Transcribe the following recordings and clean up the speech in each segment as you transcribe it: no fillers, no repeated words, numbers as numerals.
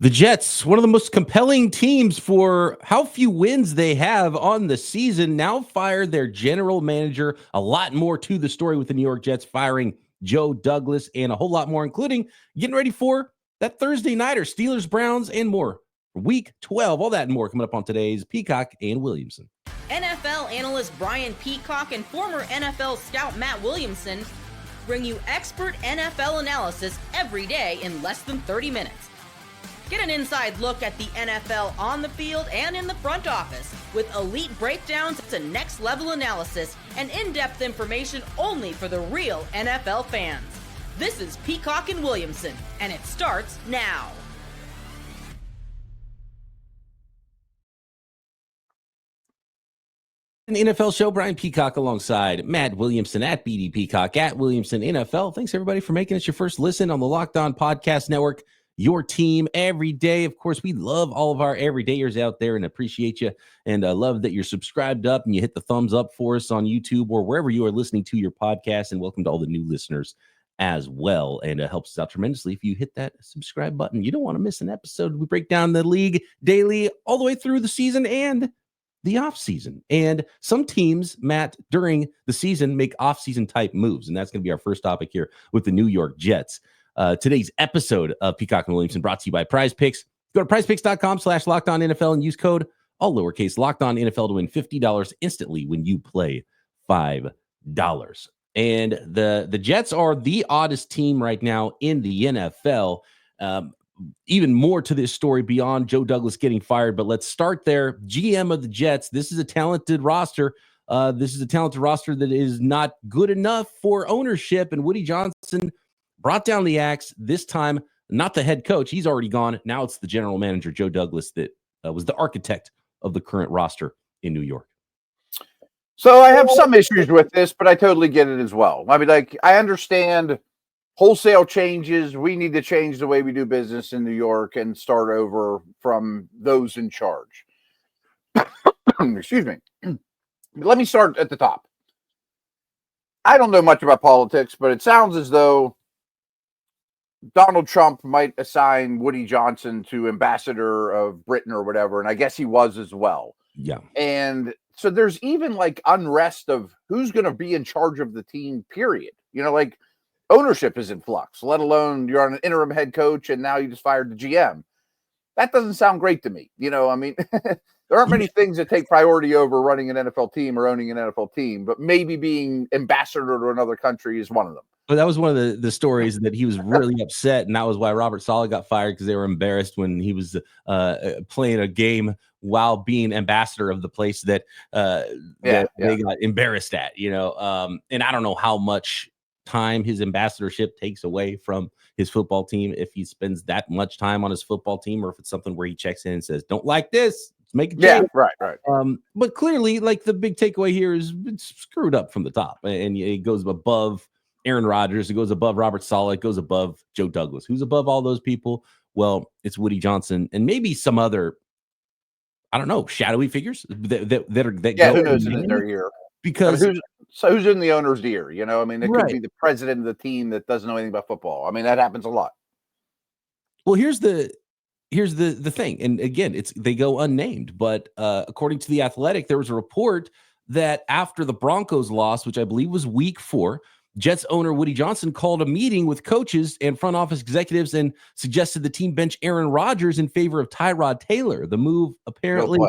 The Jets, one of the most compelling teams for how few wins they have on the season, now fired their general manager. A lot more to the story with the New York Jets firing Joe Douglas and a whole lot more, including getting ready for that Thursday nighter, Steelers, Browns, and more. Week 12, all that and more coming up on today's Peacock and Williamson. NFL analyst Brian Peacock and former NFL scout Matt Williamson bring you expert NFL analysis every day in less than 30 minutes. Get an inside look at the NFL on the field and in the front office with elite breakdowns to next-level analysis and in-depth information only for the real NFL fans. This is Peacock and Williamson, and it starts now. An NFL show, Brian Peacock alongside Matt Williamson at BD Peacock at Williamson NFL. Thanks, everybody, for making us your first listen on the Locked On Podcast Network. Your team every day. Of course, we love all of our everydayers out there and appreciate you. And I love that you're subscribed up and you hit the thumbs up for us on YouTube or wherever you are listening to your podcast. And welcome to all the new listeners as well. And it helps us out tremendously if you hit that subscribe button. You don't want to miss an episode. We break down the league daily all the way through the season and the off season. And some teams, Matt, during the season make off season type moves. And that's going to be our first topic here with the New York Jets. Today's episode of Peacock and Williamson brought to you by Prize Picks. Go to prizepicks.com/LockedOnNFL and use code all lowercase LockedOnNFL to win $50 instantly when you play $5. And the Jets are the oddest team right now in the NFL. Even more to this story beyond Joe Douglas getting fired, but let's start there. GM of the Jets. This is a talented roster. This is a talented roster that is not good enough for ownership, and Woody Johnson brought down the axe, this time not the head coach. He's already gone. Now it's the general manager, Joe Douglas, that was the architect of the current roster in New York. So I have some issues with this, but I totally get it as well. I mean, I understand wholesale changes. We need to change the way we do business in New York and start over from those in charge. Excuse me. Let me start at the top. I don't know much about politics, but it sounds as though Donald Trump might assign Woody Johnson to ambassador of Britain or whatever, and I guess he was as well. Yeah. And so there's even like unrest of who's going to be in charge of the team, period. You know, like ownership is in flux, let alone you're on an interim head coach and now you just fired the GM. That doesn't sound great to me. You know, I mean, there aren't many things that take priority over running an NFL team or owning an NFL team, but maybe being ambassador to another country is one of them. But that was one of the stories that he was really upset, and that was why Robert Saleh got fired, because they were embarrassed when he was playing a game while being ambassador of the place that they got embarrassed at, you know. And I don't know how much time his ambassadorship takes away from his football team, if he spends that much time on his football team, or if it's something where he checks in and says, don't like this, let's make a change. Yeah, right. But clearly, like, the big takeaway here is it's screwed up from the top, and it goes above Aaron Rodgers, it goes above Robert Saleh, it goes above Joe Douglas. Who's above all those people? Well, it's Woody Johnson and maybe some other, I don't know, shadowy figures that who knows in their ear? Because who's in the owner's ear? You know, I mean, it could right. be the president of the team that doesn't know anything about football. I mean, that happens a lot. Well, here's the thing, and again, they go unnamed, but according to The Athletic, there was a report that after the Broncos loss, which I believe was week 4, Jets owner Woody Johnson called a meeting with coaches and front office executives and suggested the team bench Aaron Rodgers in favor of Tyrod Taylor. The move apparently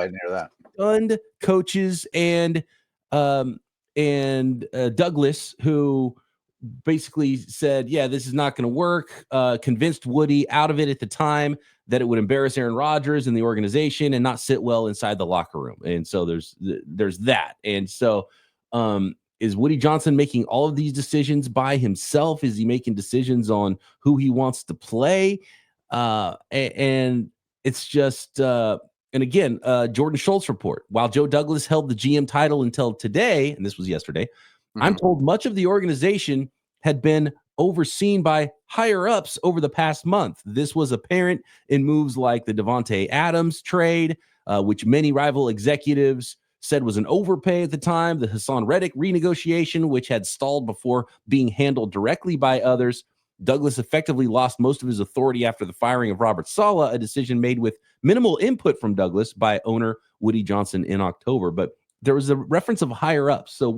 stunned coaches and Douglas, who basically said, yeah, this is not going to work, convinced Woody out of it at the time that it would embarrass Aaron Rodgers and the organization and not sit well inside the locker room. And so there's that. And so is Woody Johnson making all of these decisions by himself? Is he making decisions on who he wants to play? And it's just, and again, Jordan Schultz report. While Joe Douglas held the GM title until today, and this was yesterday, I'm told much of the organization had been overseen by higher-ups over the past month. This was apparent in moves like the Devontae Adams trade, which many rival executives said was an overpay at the time, the Hassan Reddick renegotiation, which had stalled before being handled directly by others. Douglas effectively lost most of his authority after the firing of Robert Saleh, a decision made with minimal input from Douglas by owner Woody Johnson in October. But there was a reference of higher ups. So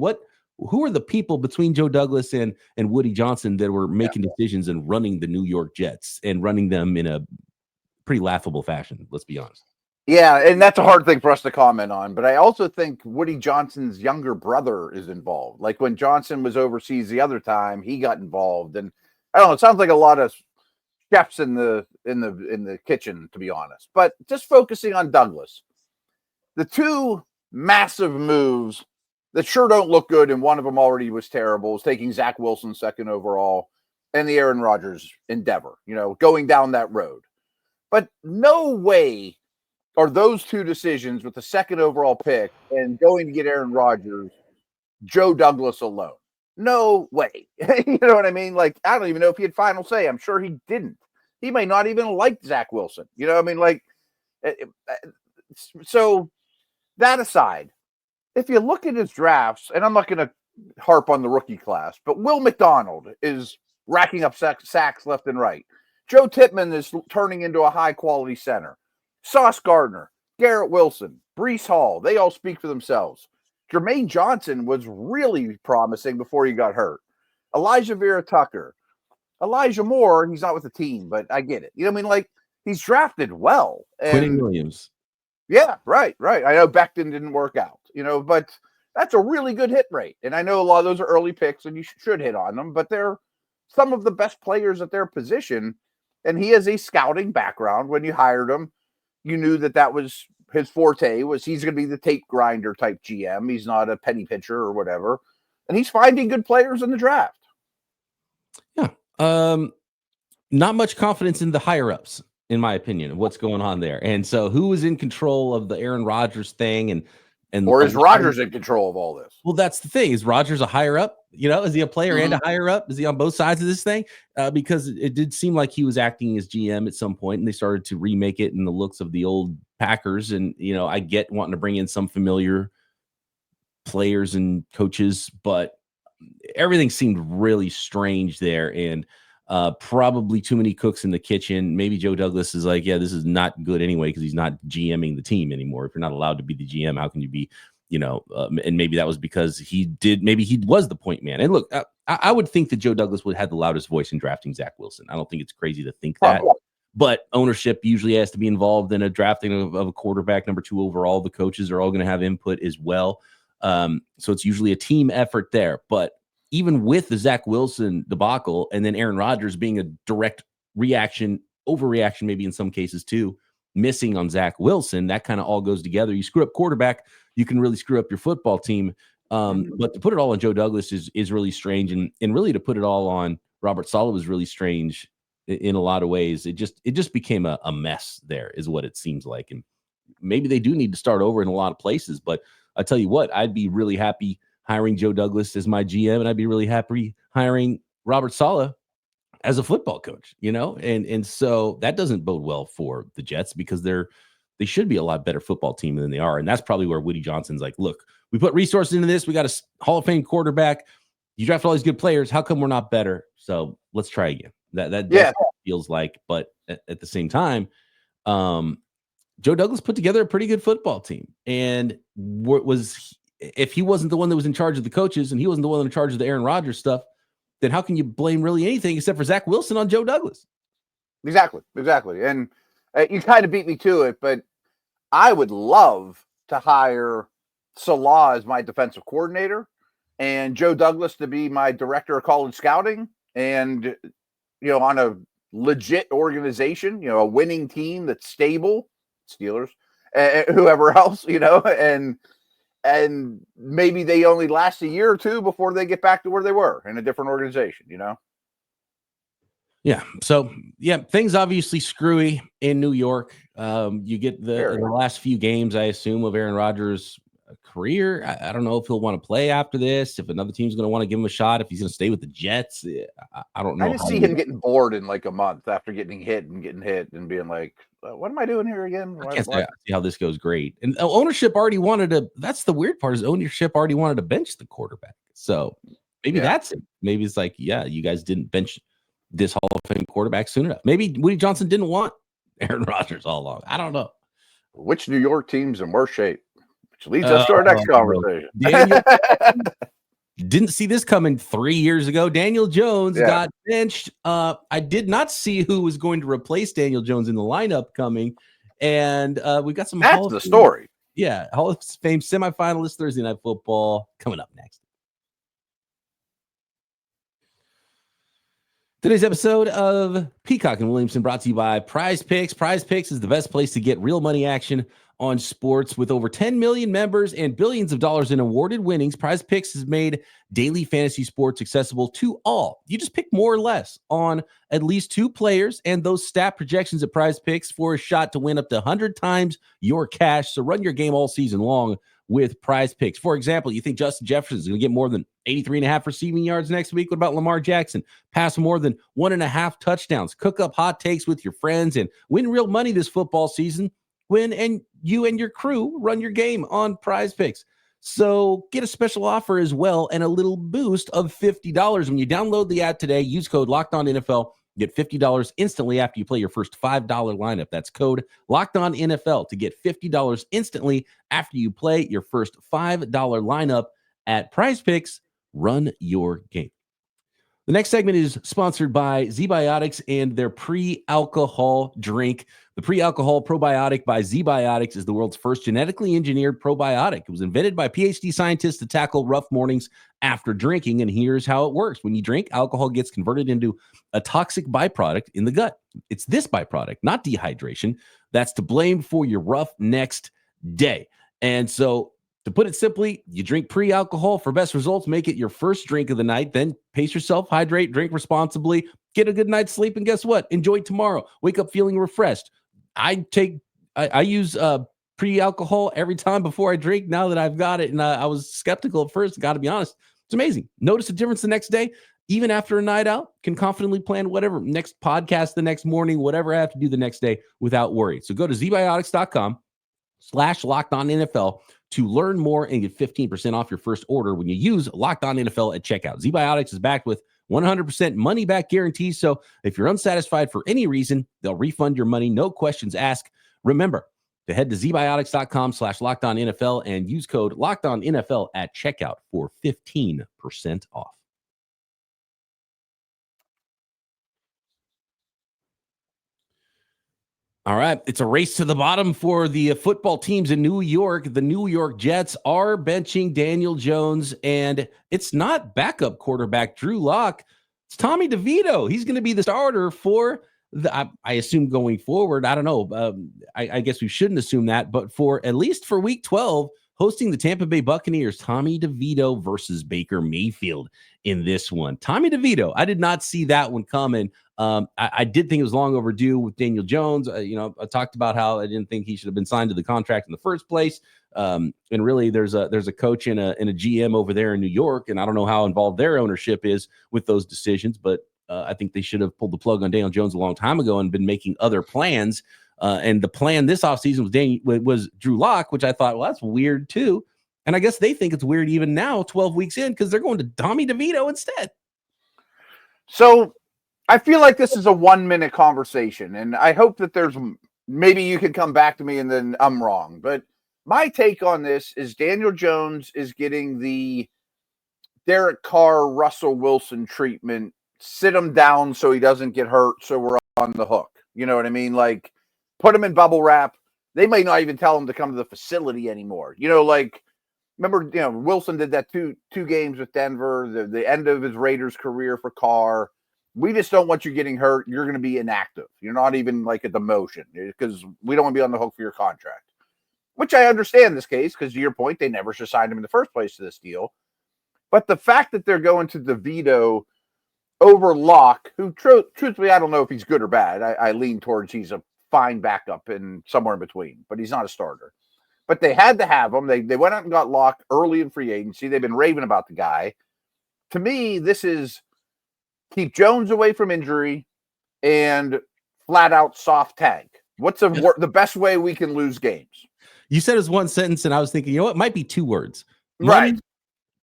who are the people between Joe Douglas and Woody Johnson that were making decisions and running the New York Jets and running them in a pretty laughable fashion? Let's be honest. Yeah, and that's a hard thing for us to comment on. But I also think Woody Johnson's younger brother is involved. Like when Johnson was overseas the other time, he got involved. And I don't know, it sounds like a lot of chefs in the kitchen, to be honest. But just focusing on Douglas, the two massive moves that sure don't look good, and one of them already was terrible, is taking Zach Wilson second overall and the Aaron Rodgers endeavor, going down that road. But no way are those two decisions with the second overall pick and going to get Aaron Rodgers, Joe Douglas alone. No way. You know what I mean? Like, I don't even know if he had final say. I'm sure he didn't. He may not even like Zach Wilson. You know what I mean? Like, so that aside, if you look at his drafts, and I'm not going to harp on the rookie class, but Will McDonald is racking up sacks left and right. Joe Tippmann is turning into a high-quality center. Sauce Gardner, Garrett Wilson, Breece Hall, they all speak for themselves. Jermaine Johnson was really promising before he got hurt. Elijah Vera Tucker. Elijah Moore, he's not with the team, but I get it. You know what I mean? Like, he's drafted well. Quentin Williams. Yeah, right. I know Becton didn't work out, but that's a really good hit rate. And I know a lot of those are early picks, and you should hit on them, but they're some of the best players at their position. And he has a scouting background. When you hired him, you knew that was his forte, was he's going to be the tape grinder type GM. He's not a penny pitcher or whatever. And he's finding good players in the draft. Yeah. Not much confidence in the higher ups, in my opinion, of what's going on there. And so who was in control of the Aaron Rodgers thing or is Rodgers in control of all this? Well, that's the thing. Is Rodgers a higher up? Is he a player and a higher up? Is he on both sides of this thing? Because it did seem like he was acting as GM at some point, and they started to remake it in the looks of the old Packers. And, I get wanting to bring in some familiar players and coaches, but everything seemed really strange there. And probably too many cooks in the kitchen. Maybe Joe Douglas is like, yeah, this is not good anyway, because he's not GMing the team anymore. If you're not allowed to be the GM, how can you be, and maybe that was because maybe he was the point man. And look, I would think that Joe Douglas would have the loudest voice in drafting Zach Wilson. I don't think it's crazy to think that. But ownership usually has to be involved in a drafting of a quarterback, number 2 overall. The coaches are all going to have input as well. So it's usually a team effort there. But even with the Zach Wilson debacle and then Aaron Rodgers being a direct reaction, overreaction, maybe in some cases too, missing on Zach Wilson, that kind of all goes together. You screw up quarterback, you can really screw up your football team. But to put it all on Joe Douglas is really strange. And really to put it all on Robert Saleh was really strange in a lot of ways. It just became a mess there is what it seems like. And maybe they do need to start over in a lot of places, but I tell you what, I'd be really happy hiring Joe Douglas as my GM, and I'd be really happy hiring Robert Saleh as a football coach, and so that doesn't bode well for the Jets, because they should be a lot better football team than they are. And that's probably where Woody Johnson's like, look, we put resources into this. We got a Hall of Fame quarterback. You draft all these good players. How come we're not better? So let's try again. That feels like, but at the same time, Joe Douglas put together a pretty good football team. And if he wasn't the one that was in charge of the coaches and he wasn't the one in charge of the Aaron Rodgers stuff, then how can you blame really anything except for Zach Wilson on Joe Douglas? Exactly. And you kind of beat me to it, but I would love to hire Salah as my defensive coordinator and Joe Douglas to be my director of college scouting, and, on a legit organization, a winning team that's stable, Steelers, whoever else, and maybe they only last a year or two before they get back to where they were in a different organization, Yeah. So, things obviously screwy in New York. You get the last few games, I assume, of Aaron Rodgers' career. I don't know if he'll want to play after this, if another team's going to want to give him a shot, if he's going to stay with the Jets. I don't know. I just see him getting bored in like a month after getting hit and being like, what am I doing here again? I can't see how this goes great. And ownership already wanted to, that's the weird part, is ownership already wanted to bench the quarterback. So maybe that's it. Maybe it's like, you guys didn't bench this Hall of Fame quarterback soon enough. Maybe Woody Johnson didn't want Aaron Rodgers all along. I don't know. Which New York team's in worse shape? Which leads us to our next conversation. Daniel didn't see this coming 3 years ago. Daniel Jones got benched. I did not see who was going to replace Daniel Jones in the lineup coming. And we got some. That's the story. Yeah. Hall of Fame semifinalists Thursday Night Football coming up next. Today's episode of Peacock and Williamson brought to you by Prize Picks. Prize Picks is the best place to get real money action on sports. With over 10 million members and billions of dollars in awarded winnings, Prize Picks has made daily fantasy sports accessible to all. You just pick more or less on at least 2 players and those stat projections at Prize Picks for a shot to win up to 100 times your cash. So run your game all season long with Prize Picks. For example, you think Justin Jefferson is going to get more than 83.5 receiving yards next week? What about Lamar Jackson? Pass more than 1.5 touchdowns. Cook up hot takes with your friends and win real money this football season. And you and your crew run your game on Prize Picks. So get a special offer as well and a little boost of $50 when you download the app today. Use code LOCKEDONNFL. Get $50 instantly after you play your first $5 lineup. That's code LOCKEDONNFL to get $50 instantly after you play your first $5 lineup at Prize Picks. Run your game. The next segment is sponsored by ZBiotics and their pre-alcohol drink. The pre-alcohol probiotic by ZBiotics is the world's first genetically engineered probiotic. It was invented by PhD scientists to tackle rough mornings after drinking, and here's how it works. When you drink, alcohol gets converted into a toxic byproduct in the gut. It's this byproduct, not dehydration, that's to blame for your rough next day. And so, to put it simply, you drink pre-alcohol for best results. Make it your first drink of the night. Then pace yourself, hydrate, drink responsibly, get a good night's sleep, and guess what? Enjoy tomorrow. Wake up feeling refreshed. I use pre-alcohol every time before I drink now that I've got it. And I was skeptical at first. Got to be honest. It's amazing. Notice a difference the next day. Even after a night out, can confidently plan whatever next podcast the next morning, whatever I have to do the next day without worry. So go to zbiotics.com/LockedOnNFL to learn more and get 15% off your first order when you use Locked On NFL at checkout. ZBiotics is backed with 100% money back guarantee. So if you're unsatisfied for any reason, they'll refund your money. No questions asked. Remember to head to zbiotics.com/LockedOnNFL and use code LockedOnNFL at checkout for 15% off. All right, it's a race to the bottom for the football teams in New York. The New York Jets are benching Daniel Jones, and it's not backup quarterback Drew Lock. It's Tommy DeVito. He's going to be the starter for I assume going forward. I don't know. I guess we shouldn't assume that, but for at least for Week 12, hosting the Tampa Bay Buccaneers, Tommy DeVito versus Baker Mayfield in this one. Tommy DeVito, I did not see that one coming. I did think it was long overdue with Daniel Jones. I talked about how I didn't think he should have been signed to the contract in the first place. And really, there's a coach and a GM over there in New York, and I don't know how involved their ownership is with those decisions, but I think they should have pulled the plug on Daniel Jones a long time ago and been making other plans. And the plan this offseason was Drew Lock, which I thought, well, that's weird too. And I guess they think it's weird even now, 12 weeks in, because they're going to Tommy DeVito instead. So I feel like this is a 1-minute conversation, and I hope that maybe you can come back to me and then I'm wrong. But my take on this is Daniel Jones is getting the Derek Carr, Russell Wilson treatment. Sit him down so he doesn't get hurt, so we're on the hook. You know what I mean? Like, put him in bubble wrap. They may not even tell him to come to the facility anymore. Remember, Wilson did that two games with Denver, the end of his Raiders career for Carr. We just don't want you getting hurt. You're going to be inactive. You're not even like a demotion because we don't want to be on the hook for your contract, which I understand this case because to your point, they never should have signed him in the first place to this deal. But the fact that they're going to DeVito over Locke, who truthfully, I don't know if he's good or bad. I lean towards he's a fine backup and somewhere in between, but he's not a starter. But they had to have him. They went out and got Locke early in free agency. They've been raving about the guy. To me, this is keep Jones away from injury and flat out soft tank. What's the best way we can lose games? You said it was one sentence, and I was thinking, it might be 2 words. Money, right.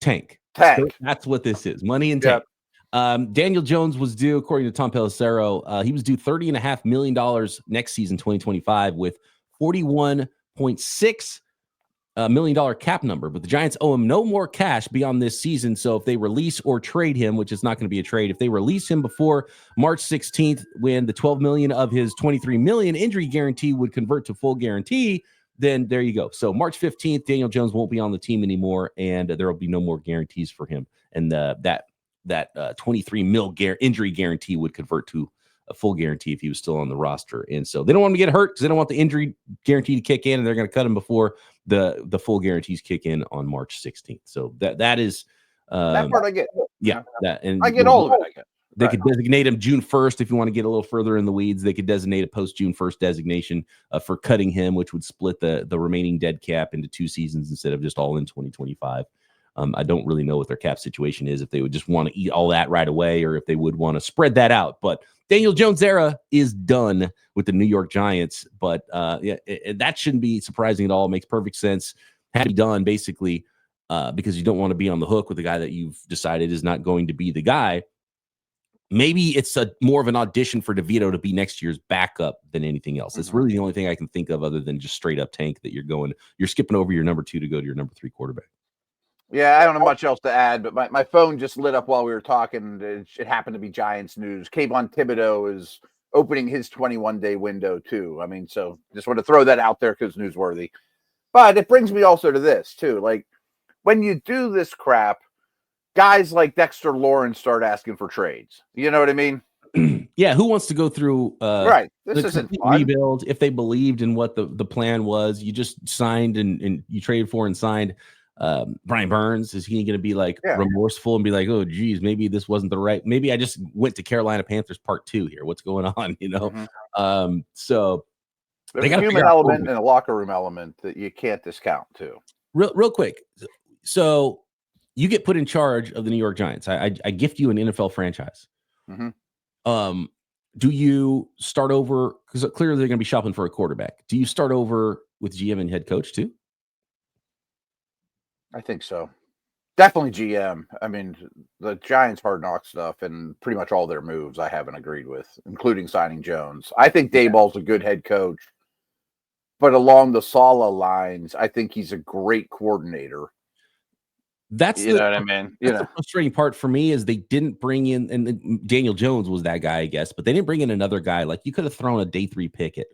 Tank. So that's what this is. Money and tank. Daniel Jones was due, according to Tom Pelissero, he was due $30.5 million next season, 2025, with $41.6 million cap number. But the Giants owe him no more cash beyond this season. So if they release or trade him, which is not going to be a trade, if they release him before March 16th, when the $12 million of his $23 million injury guarantee would convert to full guarantee, then there you go. So March 15th, Daniel Jones won't be on the team anymore, and there will be no more guarantees for him. And that 23 mil injury guarantee would convert to a full guarantee if he was still on the roster. And so they don't want him to get hurt because they don't want the injury guarantee to kick in, and they're going to cut him before the full guarantees kick in on March 16th. So that is that part I get. Yeah, that, and I get all of it. I get. They could designate him June 1st if you want to get a little further in the weeds. They could designate a post-June 1st designation for cutting him, which would split the remaining dead cap into 2 seasons instead of just all in 2025. I don't really know what their cap situation is, if they would just want to eat all that right away or if they would want to spread that out. But Daniel Jones' era is done with the New York Giants. But that shouldn't be surprising at all. It makes perfect sense. Had to be done, basically, because you don't want to be on the hook with a guy that you've decided is not going to be the guy. Maybe it's more of an audition for DeVito to be next year's backup than anything else. It's really the only thing I can think of other than just straight up tank that you're skipping over your number 2 to go to your number 3 quarterback. Yeah, I don't know much else to add, but my phone just lit up while we were talking. It happened to be Giants news. Kayvon Thibodeau is opening his 21-day window too. I mean, so just want to throw that out there because newsworthy. But it brings me also to this too. Like when you do this crap, guys like Dexter Lawrence start asking for trades. You know what I mean? Yeah, who wants to go through right? This isn't fun. Rebuild if they believed in what the plan was. You just signed and you traded for and signed Brian Burns. Is he going to be like remorseful and be like, oh geez, maybe this wasn't the right, maybe I just went to Carolina Panthers part 2 here, what's going on, you know? So there's a human element and a locker room element that you can't discount too. Real quick, so you get put in charge of the New York Giants. I gift you an NFL franchise. Do you start over? Because clearly they're going to be shopping for a quarterback. Do you start over with GM and head coach too? I think so. Definitely GM. I mean, the Giants hard knock stuff and pretty much all their moves I haven't agreed with, including signing Jones. I think Daboll's a good head coach, but along the Saleh lines, I think he's a great coordinator. That's what I mean. The frustrating part for me is they didn't bring in, and Daniel Jones was that guy, I guess, but they didn't bring in another guy. Like you could have thrown a day 3 pick at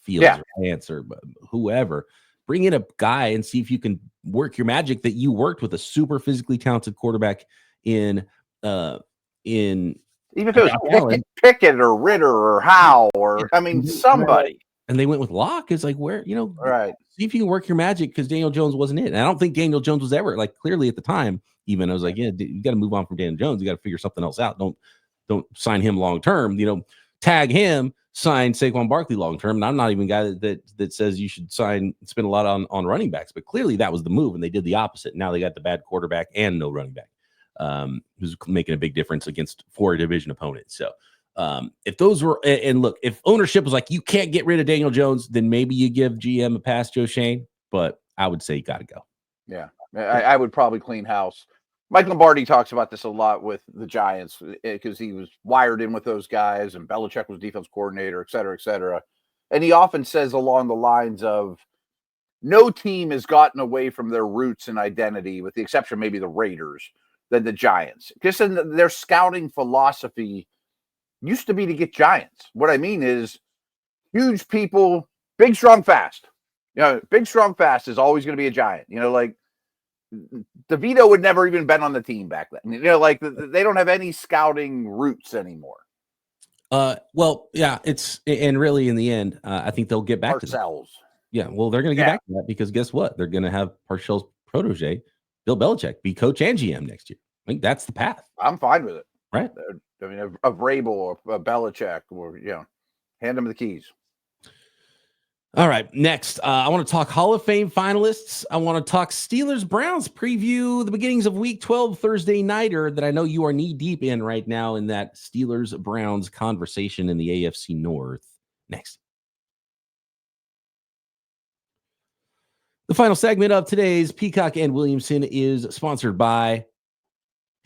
Fields or Lance or whoever. Bring in a guy and see if you can work your magic that you worked with a super physically talented quarterback in even if it was Pickett or Ritter or Howe or I mean somebody. And they went with Locke. It's like where right. See if you can work your magic because Daniel Jones wasn't it. And I don't think Daniel Jones was ever clearly at the time. Even I was like, yeah, you got to move on from Daniel Jones. You got to figure something else out. Don't sign him long term. Tag him. Sign Saquon Barkley long term. And I'm not even a guy that says you should spend a lot on running backs, but clearly that was the move, and they did the opposite. Now they got the bad quarterback and no running back, who's making a big difference against 4 division opponents. So if those were, and look, if ownership was like you can't get rid of Daniel Jones, then maybe you give GM a pass, Joe Shane. But I would say you got to go. Yeah, I would probably clean house. Mike Lombardi talks about this a lot with the Giants because he was wired in with those guys and Belichick was defense coordinator, et cetera, et cetera. And he often says along the lines of no team has gotten away from their roots and identity, with the exception maybe the Raiders, than the Giants. Because their scouting philosophy used to be to get giants. What I mean is huge people, big, strong, fast. Big, strong, fast is always going to be a giant. Like DeVito would never even been on the team back then. They don't have any scouting roots anymore. Well, yeah, and really in the end, I think they'll get back to Parcells. Yeah, well, they're going to get back to that because guess what? They're going to have Parcells' protege, Bill Belichick, be coach and GM next year. I think that's the path. I'm fine with it. Right. I mean, a Vrabel or a Belichick, or hand them the keys. All right, next, I want to talk Hall of Fame finalists. I want to talk Steelers-Browns preview, the beginnings of Week 12 Thursday nighter that I know you are knee-deep in right now in that Steelers-Browns conversation in the AFC North. Next. The final segment of today's Peacock and Williamson is sponsored by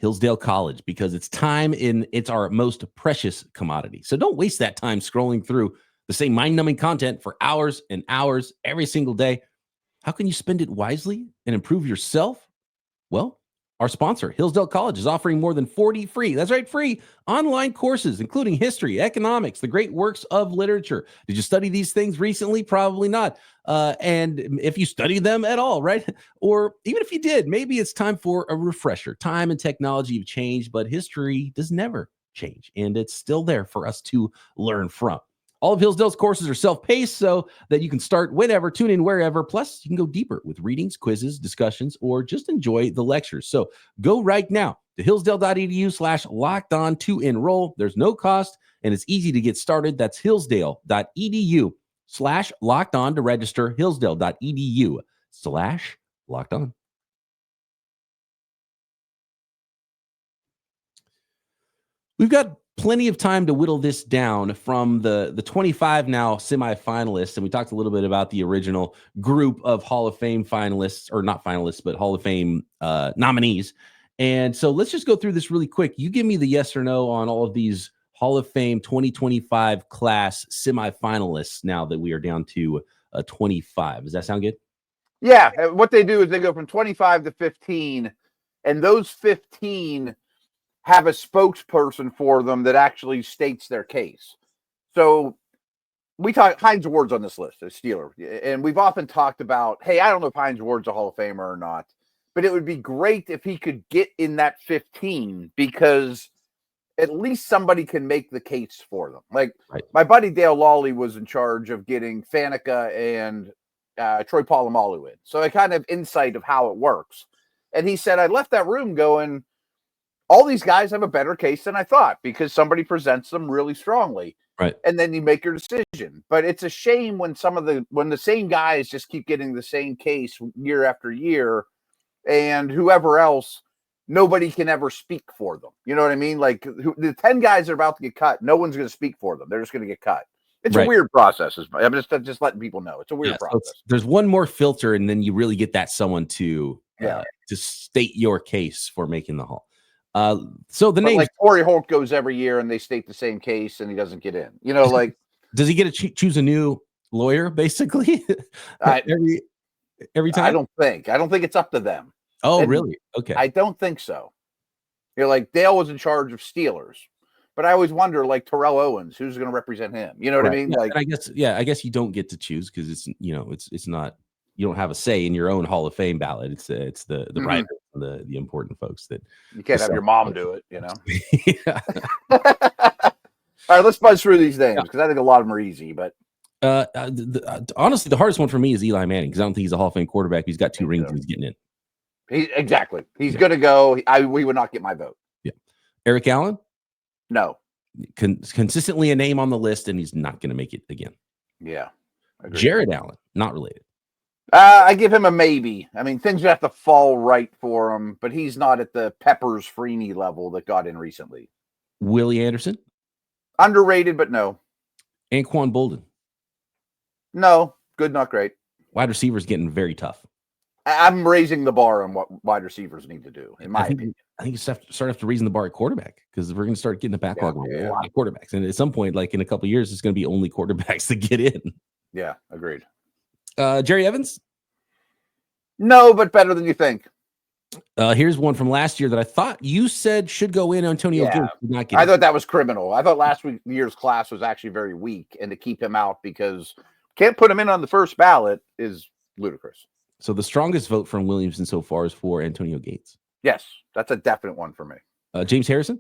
Hillsdale College, because it's our most precious commodity. So don't waste that time scrolling through the same mind-numbing content for hours and hours every single day. How can you spend it wisely and improve yourself? Well, our sponsor, Hillsdale College, is offering more than 40 free, that's right, free online courses, including history, economics, the great works of literature. Did you study these things recently? Probably not. And if you study them at all, right? Or even if you did, maybe it's time for a refresher. Time and technology have changed, but history does never change. And it's still there for us to learn from. All of Hillsdale's courses are self-paced so that you can start whenever, tune in wherever. Plus, you can go deeper with readings, quizzes, discussions, or just enjoy the lectures. So go right now to hillsdale.edu/lockedon to enroll. There's no cost, and it's easy to get started. That's hillsdale.edu/lockedon to register. hillsdale.edu/lockedon. We've got plenty of time to whittle this down from the 25 now semifinalists. And we talked a little bit about the original group of Hall of Fame finalists, or not finalists, but Hall of Fame nominees. And so let's just go through this really quick. You give me the yes or no on all of these Hall of Fame 2025 class semifinalists now that we are down to 25. Does that sound good? Yeah. What they do is they go from 25 to 15, and those 15 have a spokesperson for them that actually states their case. So we talk Hines Ward's on this list as Steeler, and we've often talked about, hey, I don't know if Hines Ward's a Hall of Famer or not, but it would be great if he could get in that 15, because at least somebody can make the case for them. Like my buddy Dale Lawley was in charge of getting Faneca and Troy Polamalu in, so I kind of insight of how it works. And he said, I left that room going, all these guys have a better case than I thought, because somebody presents them really strongly. Right. And then you make your decision. But it's a shame when the same guys just keep getting the same case year after year, and whoever else, nobody can ever speak for them. You know what I mean? Like the 10 guys that are about to get cut, no one's going to speak for them. They're just going to get cut. It's a weird process. I'm just letting people know. It's a weird process. So there's one more filter, and then you really get that someone to state your case for making the Hall. So the name, like Torrey Holt goes every year and they state the same case and he doesn't get in. You know, like does he get to choose a new lawyer basically every time? I don't think it's up to them. Oh, really? Okay. I don't think so. You're like Dale was in charge of Steelers, but I always wonder, like Terrell Owens, who's going to represent him? You know what I mean? Yeah, like I guess you don't get to choose because it's not. You don't have a say in your own Hall of Fame ballot. It's the writers and the important folks that you can't have your mom do it, you know. Yeah. All right, let's buzz through these names because I think a lot of them are easy. But honestly, the hardest one for me is Eli Manning, because I don't think he's a Hall of Fame quarterback. He's got 2 rings and he's getting in. Exactly. He's going to go. We would not get my vote. Yeah. Eric Allen? No. Consistently a name on the list, and he's not going to make it again. Yeah. Jared Allen, not related. I give him a maybe. I mean, things have to fall right for him, but he's not at the Peppers Freeney level that got in recently. Willie Anderson? Underrated, but no. Anquan Bolden? No. Good, not great. Wide receivers getting very tough. I'm raising the bar on what wide receivers need to do, in my opinion. I think you start to raising the bar at quarterback, because we're going to start getting a backlog of a lot of quarterbacks. And at some point, like in a couple of years, it's going to be only quarterbacks that get in. Yeah, agreed. Jerry Evans? No, but better than you think. Here's one from last year that I thought you said should go in. Antonio Gates did not get in. I thought that was criminal. I thought last year's class was actually very weak, and to keep him out because can't put him in on the first ballot is ludicrous. So the strongest vote from Williamson so far is for Antonio Gates. Yes, that's a definite one for me. James Harrison?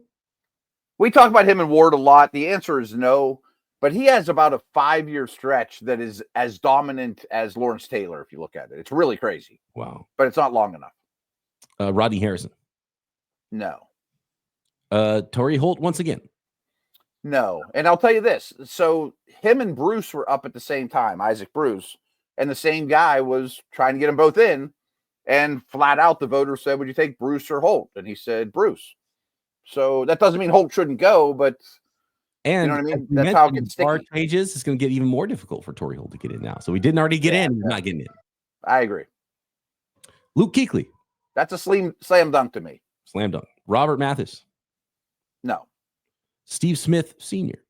We talk about him and Ward a lot. The answer is no, but he has about a 5-year stretch that is as dominant as Lawrence Taylor, if you look at it. It's really crazy. Wow. But it's not long enough. Rodney Harrison? No. Torrey Holt once again? No. And I'll tell you this. So him and Bruce were up at the same time, Isaac Bruce, and the same guy was trying to get them both in. And flat out, the voters said, would you take Bruce or Holt? And he said, Bruce. So that doesn't mean Holt shouldn't go, but and you know what I mean? That's how it gets sticky. Bar changes, it's going to get even more difficult for Torrey Holt to get in now. So he didn't already get in. He's not getting in. I agree. Luke Kuechly. That's a slam dunk to me. Slam dunk. Robert Mathis. No. Steve Smith Sr.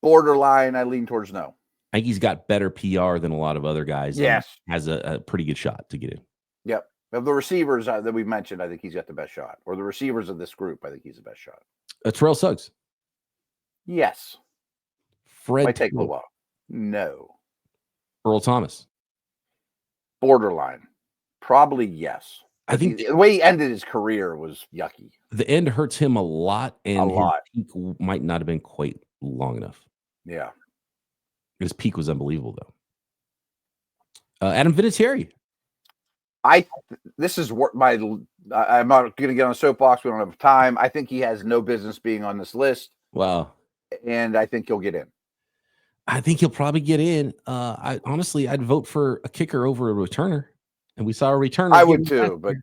Borderline, I lean towards no. I think he's got better PR than a lot of other guys. Yes. Has a pretty good shot to get in. Yep. Of the receivers that we've mentioned, I think he's got the best shot. Or the receivers of this group, I think he's the best shot. Terrell Suggs. Yes. Fred Might take a Taylor. little while. No. Earl Thomas. Borderline. Probably yes. I think the way he ended his career was yucky. The end hurts him a lot, and his peak might not have been quite long enough. Yeah. His peak was unbelievable, though. Adam Vinatieri. This is my. I'm not going to get on a soapbox. We don't have time. I think he has no business being on this list. Wow. And I think he'll get in. I think he'll probably get in. I'd vote for a kicker over a returner. And we saw a returner. I would too, but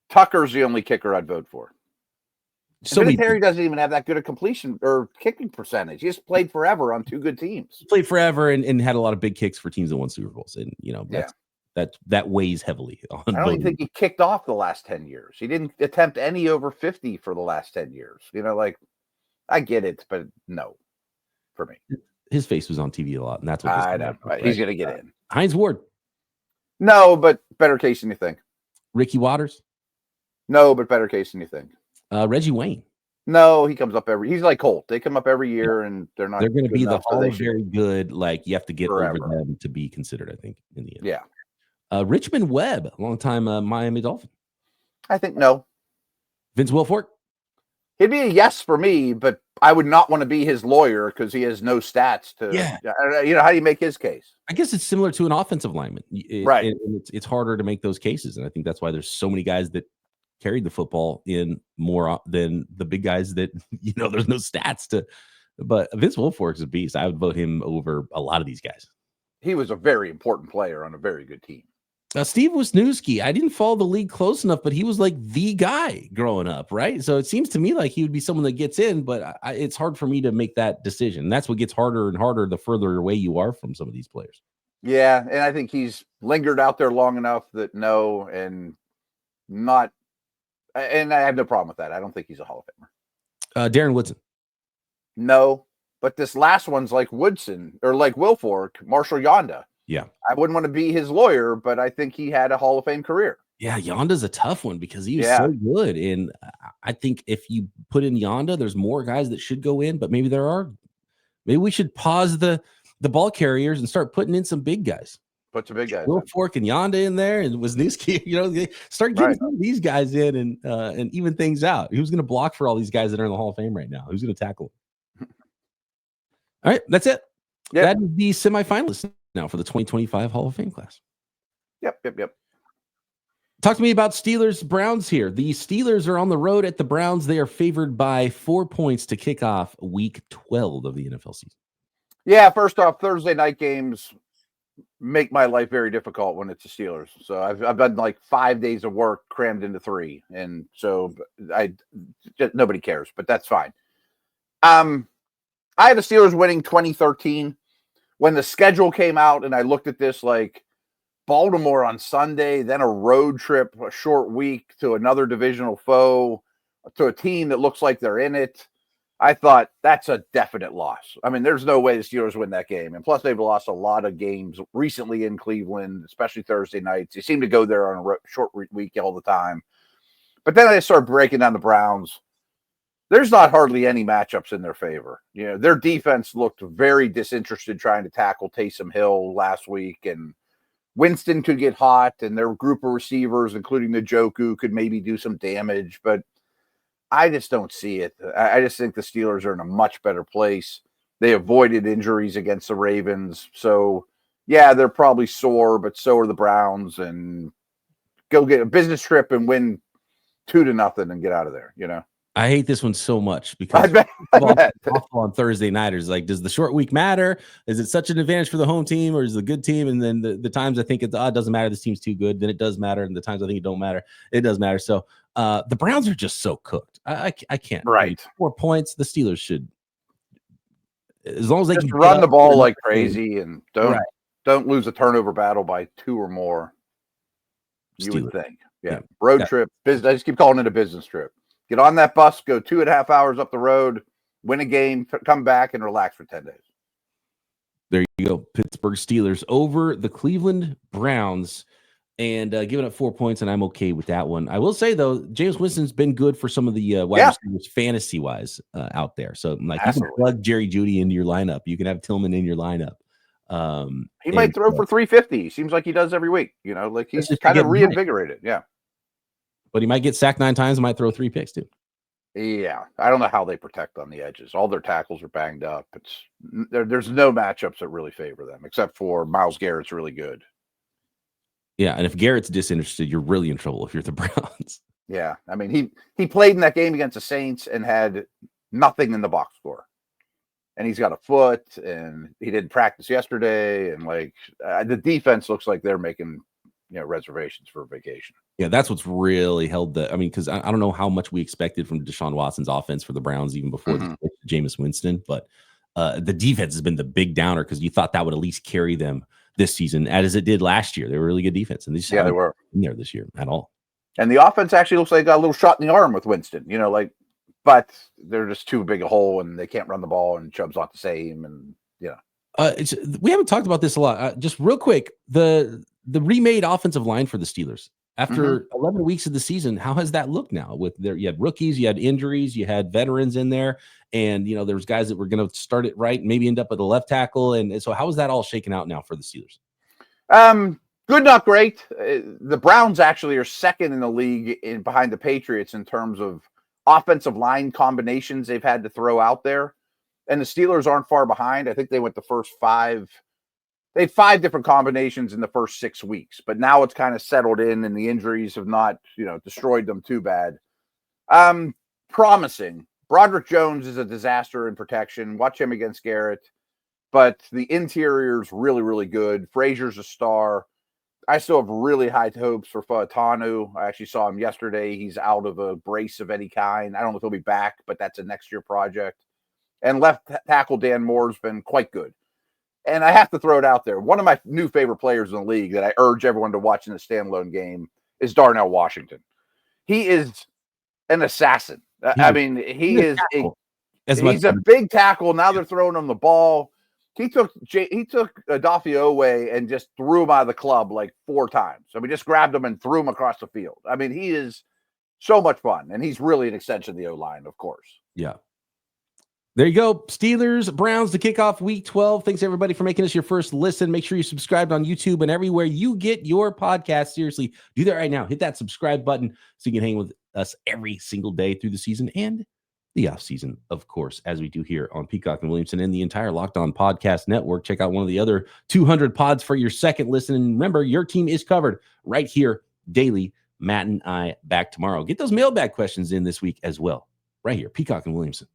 Tucker's the only kicker I'd vote for. So Vinatieri doesn't even have that good a completion or kicking percentage. He just played forever on two good teams. Played forever and had a lot of big kicks for teams that won Super Bowls. And that weighs heavily on. I don't even think he kicked off the last 10 years. He didn't attempt any over 50 for the last 10 years. I get it, but no, for me. His face was on TV a lot, and that's what I know. Right? He's going to get in. Hines Ward. No, but better case than you think. Ricky Waters. No, but better case than you think. Reggie Wayne. No, he comes up he's like Colt. They come up every year and they're going to be the Hall of very good. Like you have to get over them to be considered, I think, in the end. Yeah. Richmond Webb, longtime Miami Dolphin. I think no. Vince Wilfork. He'd be a yes for me, but I would not want to be his lawyer because he has no stats to. Yeah. How do you make his case? I guess it's similar to an offensive lineman, right? It's harder to make those cases, and I think that's why there's so many guys that carried the football in more than the big guys that there's no stats to. But Vince Wilfork's a beast. I would vote him over a lot of these guys. He was a very important player on a very good team. Steve Wisniewski, I didn't follow the league close enough, but he was like the guy growing up, right? So it seems to me like he would be someone that gets in, but it's hard for me to make that decision. And that's what gets harder and harder the further away you are from some of these players. Yeah, and I think he's lingered out there long enough that no, and not, and I have no problem with that. I don't think he's a Hall of Famer. Darren Woodson. No, but this last one's like Woodson or like Wilfork, Marshall Yonda. Yeah. I wouldn't want to be his lawyer, but I think he had a Hall of Fame career. Yeah, Yonda's a tough one because he was so good. And I think if you put in Yonda, there's more guys that should go in, but maybe we should pause the ball carriers and start putting in some big guys. Put some big guys. Wilfork and Yonda in there and Wisniewski, start getting some of these guys in and even things out. Who's going to block for all these guys that are in the Hall of Fame right now? Who's going to tackle them? All right, that's it. Yep. That is the semifinalists now for the 2025 Hall of Fame class. Yep. Talk to me about Steelers Browns here. The Steelers are on the road at the Browns. They are favored by 4 points to kick off week 12 of the NFL season. Yeah, first off, Thursday night games make my life very difficult when it's the Steelers. So I've done like 5 days of work crammed into 3. And so nobody cares, but that's fine. I had the Steelers winning 2013. When the schedule came out and I looked at this, like Baltimore on Sunday, then a road trip, a short week to another divisional foe, to a team that looks like they're in it, I thought that's a definite loss. I mean, there's no way the Steelers win that game. And plus, they've lost a lot of games recently in Cleveland, especially Thursday nights. They seem to go there on a short week all the time. But then I started breaking down the Browns. There's not hardly any matchups in their favor. Their defense looked very disinterested trying to tackle Taysom Hill last week, and Winston could get hot, and their group of receivers, including Njoku, could maybe do some damage, but I just don't see it. I just think the Steelers are in a much better place. They avoided injuries against the Ravens. So, yeah, they're probably sore, but so are the Browns, and go get a business trip and win 2-0 and get out of there, I hate this one so much because on Thursday nighters, like, does the short week matter? Is it such an advantage for the home team, or is it a good team? And then the times I think it doesn't matter, this team's too good, then it does matter. And the times I think it don't matter, it does matter. So the Browns are just so cooked. I can't. Right. 4 points. The Steelers should, as long as they just can run the ball like crazy and don't lose a turnover battle by 2 or more. You would think. Yeah. Yeah. Road trip. Business. I just keep calling it a business trip. Get on that bus, go 2.5 hours up the road, win a game, come back and relax for 10 days. There you go. Pittsburgh Steelers over the Cleveland Browns and giving up 4 points, and I'm okay with that one. I will say, though, James Winston's been good for some of the wide receivers fantasy-wise out there. So, like, you can plug Jerry Jeudy into your lineup. You can have Tillman in your lineup. He might throw for 350. Seems like he does every week. You know, like he's kind of reinvigorated. Yeah. But he might get sacked 9 times and might throw 3 picks, too. Yeah. I don't know how they protect on the edges. All their tackles are banged up. There's no matchups that really favor them, except for Myles Garrett's really good. Yeah, and if Garrett's disinterested, you're really in trouble if you're the Browns. Yeah, I mean, he played in that game against the Saints and had nothing in the box score. And he's got a foot, and he didn't practice yesterday. And, like, the defense looks like they're making, reservations for a vacation. Yeah, that's what's really held because I don't know how much we expected from Deshaun Watson's offense for the Browns even before Jameis Winston. But the defense has been the big downer because you thought that would at least carry them this season, as it did last year. They were a really good defense, and they were in there this year at all. And the offense actually looks like they got a little shot in the arm with Winston, but they're just too big a hole, and they can't run the ball, and Chubb's not the same, and we haven't talked about this a lot. Just real quick, the remade offensive line for the Steelers after 11 weeks of the season, how has that looked now? You had rookies, you had injuries, you had veterans in there. And, there was guys that were going to start it right and maybe end up at the left tackle. And so how is that all shaken out now for the Steelers? Good, not great. The Browns actually are second in the league behind the Patriots in terms of offensive line combinations they've had to throw out there. And the Steelers aren't far behind. I think they went the first 5. They had 5 different combinations in the first 6 weeks. But now it's kind of settled in, and the injuries have not, destroyed them too bad. Promising. Broderick Jones is a disaster in protection. Watch him against Garrett. But the interior is really, really good. Frazier's a star. I still have really high hopes for Fautanu. I actually saw him yesterday. He's out of a brace of any kind. I don't know if he'll be back, but that's a next year project. And left tackle Dan Moore's been quite good. And I have to throw it out there. One of my new favorite players in the league that I urge everyone to watch in the standalone game is Darnell Washington. He is an assassin. He's a big tackle. Now they're throwing him the ball. He took Adafio away and just threw him out of the club like 4 times. Just grabbed him and threw him across the field. He is so much fun, and he's really an extension of the O-line, of course. Yeah. There you go. Steelers, Browns to kick off week 12. Thanks, everybody, for making us your first listen. Make sure you subscribed on YouTube and everywhere you get your podcast. Seriously, do that right now. Hit that subscribe button so you can hang with us every single day through the season and the off season, of course, as we do here on Peacock and Williamson and the entire Locked On Podcast Network. Check out one of the other 200 pods for your second listen. And remember, your team is covered right here daily. Matt and I back tomorrow. Get those mailbag questions in this week as well. Right here, Peacock and Williamson.